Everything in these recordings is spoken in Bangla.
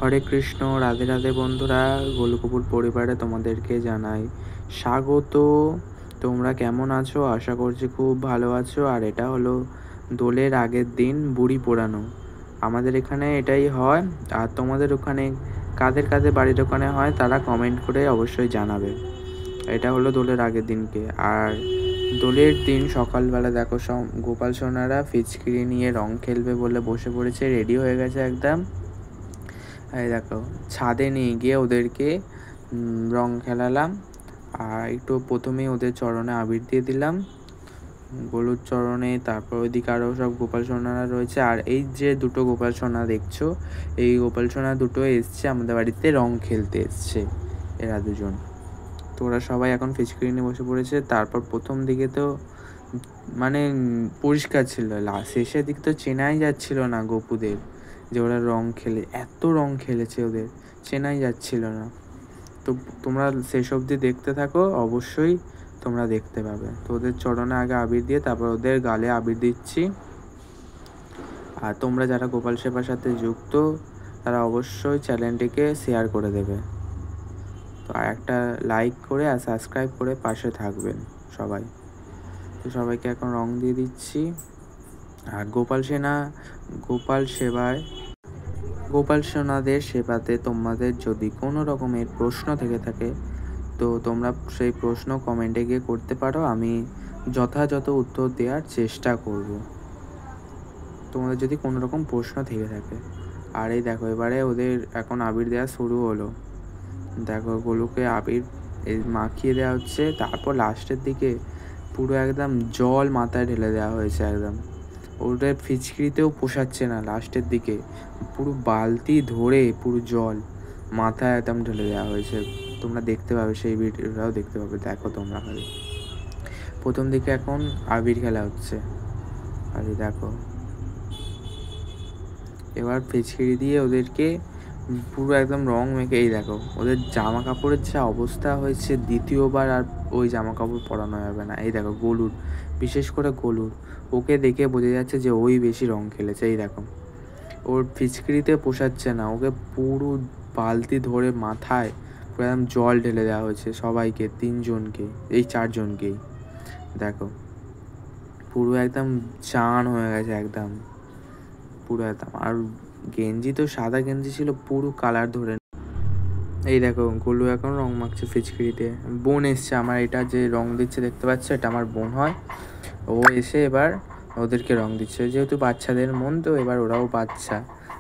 হরে কৃষ্ণ, রাধে রাধে বন্ধুরা, গোলুকপুর পরিবারে তোমাদেরকে জানাই স্বাগত। তোমরা কেমন আছো? আশা করছি খুব ভালো আছো। আর এটা হলো দোলের আগের দিন বুড়ি পোড়ানো। আমাদের এখানে এটাই হয়। আর তোমাদের ওখানে কাদের কাদের বাড়ির ওখানে হয় তারা কমেন্ট করে অবশ্যই জানাবে। এটা হলো দোলের আগের দিনকে। আর দোলের দিন সকালবেলা দেখো সব গোপাল সোনারা ফিচকিরি নিয়ে রং খেলবে বলে বসে পড়েছে, রেডি হয়ে গেছে একদম। এই দেখো ছাদে নিয়ে গিয়ে ওদেরকে রং খেলালাম। আর একটু প্রথমেই ওদের চরণে আবির দিয়ে দিলাম, গলুর চরণে। তারপর ওইদিকে আরও সব গোপাল সোনারা রয়েছে। আর এই যে দুটো গোপাল সোনা দেখছো, এই গোপাল সোনা দুটো এসছে আমাদের বাড়িতে রং খেলতে এসছে, এরা দুজন। তো ওরা সবাই এখন ফিচকিরি নিয়ে বসে পড়েছে। তারপর প্রথম দিকে তো মানে পরিষ্কার ছিল, শেষের দিকে তো চেনাই যাচ্ছিল না গোপুদের যে ওরা রং খেলে, এত রং খেলেছে ওদের চেনাই যাচ্ছিল না। তো তোমরা শেষ অবধি দেখতে থাকো, অবশ্যই তোমরা দেখতে পাবে। তো ওদের চরণে আগে আবির দিয়ে তারপর ওদের গালে আবির দিচ্ছি। আর তোমরা যারা গোপাল সেবার সাথে যুক্ত তারা অবশ্যই চ্যানেলটিকে শেয়ার করে দেবে। তো একটা লাইক করে আর সাবস্ক্রাইব করে পাশে থাকবেন সবাই। তো সবাইকে এখন রং দিয়ে দিচ্ছি। আর গোপাল সোনাদের সেবাতে তোমাদের যদি কোনো রকমের প্রশ্ন থেকে থাকে তো তোমরা সেই প্রশ্ন কমেন্টে গিয়ে করতে পারো, আমি যথাযথ উত্তর দেওয়ার চেষ্টা করব তোমাদের যদি কোনো রকম প্রশ্ন থেকে থাকে। আর এই দেখো এবারে ওদের এখন আবির দেওয়া শুরু হলো। দেখো গোলুকে আবির মাখিয়ে দেওয়া হচ্ছে। তারপর লাস্টের দিকে পুরো একদম জল মাথায় ঢেলে দেওয়া হয়েছে একদম। ওদের ফিচকিরিতেও পোষাচ্ছে না, লাস্টের দিকে পুরো বালতি ধরে পুরো জল মাথায় একদম ঢেলে দেওয়া হয়েছে। তোমরা দেখতে পাবে, সেই ভিডিওটাও দেখতে পাবে। দেখো তোমরা খালি প্রথম দিকে এখন আবির খেলা হচ্ছে। আর দেখো এবার ফিচকিরি দিয়ে ওদেরকে পুরো একদম রং মেখে, এই দেখো ওদের জামা কাপড়ের যা অবস্থা হয়েছে, দ্বিতীয়বার আর ওই জামা কাপড় পরানো যাবে না। এই দেখো গলুর, বিশেষ করে গলুর, ওকে দেখে বোঝা যাচ্ছে যে ওই বেশি রং খেলেছে। এই দেখো ওর ফিচকিরিতে পোষাচ্ছে না, ওকে পুরো বালতি ধরে মাথায় পুরো একদম জল ঢেলে দেওয়া হয়েছে সবাইকে, তিনজনকে, এই চারজনকেই। দেখো পুরো একদম চান হয়ে গেছে একদম পুরো একদম। আর গেঞ্জি তো সাদা গেঞ্জি ছিল, পুরো কালার ধরে। এই দেখো গোলু এখন রং মাখছে ফিচকিরিতে। বোন এসছে আমার, এটা যে রং দিচ্ছে দেখতে পাচ্ছ, এটা আমার বোন হয়। ও এসে এবার ওদেরকে রং দিচ্ছে, যেহেতু বাচ্চাদের মন তো এবার ওরাও বাচ্চা,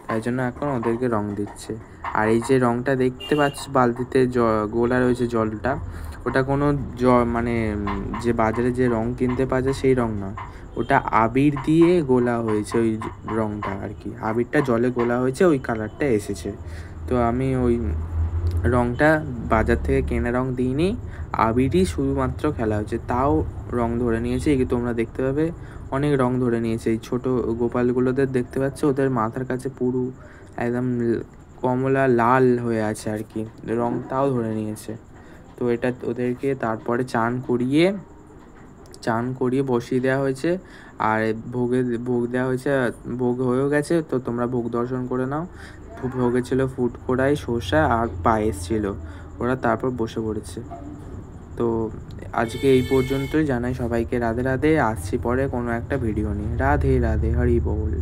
তাই জন্য এখন ওদেরকে রং দিচ্ছে। আর এই যে রংটা দেখতে পাচ্ছ বালতিতে গোলা রয়েছে জলটা, ওটা কোনো মানে যে বাজারে যে রং কিনতে পাওয়া যায় সেই রং নয়, ওটা আবির দিয়ে গোলা হয়েছে। ওই রংটা আর কি, আবিরটা জলে গোলা হয়েছে, ওই কালারটা এসেছে। তো আমি ওই রংটা বাজার থেকে কেনা রং দিইনি, আবিরই শুধুমাত্র খেলা হচ্ছে, তাও রং ধরে নিয়েছে। এই তোমরা দেখতে পাবে অনেক রং ধরে নিয়েছে। এই ছোটো গোপালগুলোদের দেখতে পাচ্ছ, ওদের মাথার কাছে পুরো একদম কমলা লাল হয়ে আছে আর কি, রংটাও ধরে নিয়েছে। তো এটা ওদেরকে তারপরে চান করিয়ে বসিয়ে দেওয়া হয়েছে। আর ভোগ দেওয়া হয়েছে, ভোগ হয়েও গেছে। তো তোমরা ভোগ দর্শন করে নাও। ভোগে ছিল ফুড কড়াই, শসা আর পায়েস ছিল। ওরা তারপর বসে পড়েছে। তো আজকে এই পর্যন্তই, জানাই সবাইকে রাধে রাধে। আসছি পরে কোনো একটা ভিডিও নিয়ে। রাধে রাধে, হরি বল।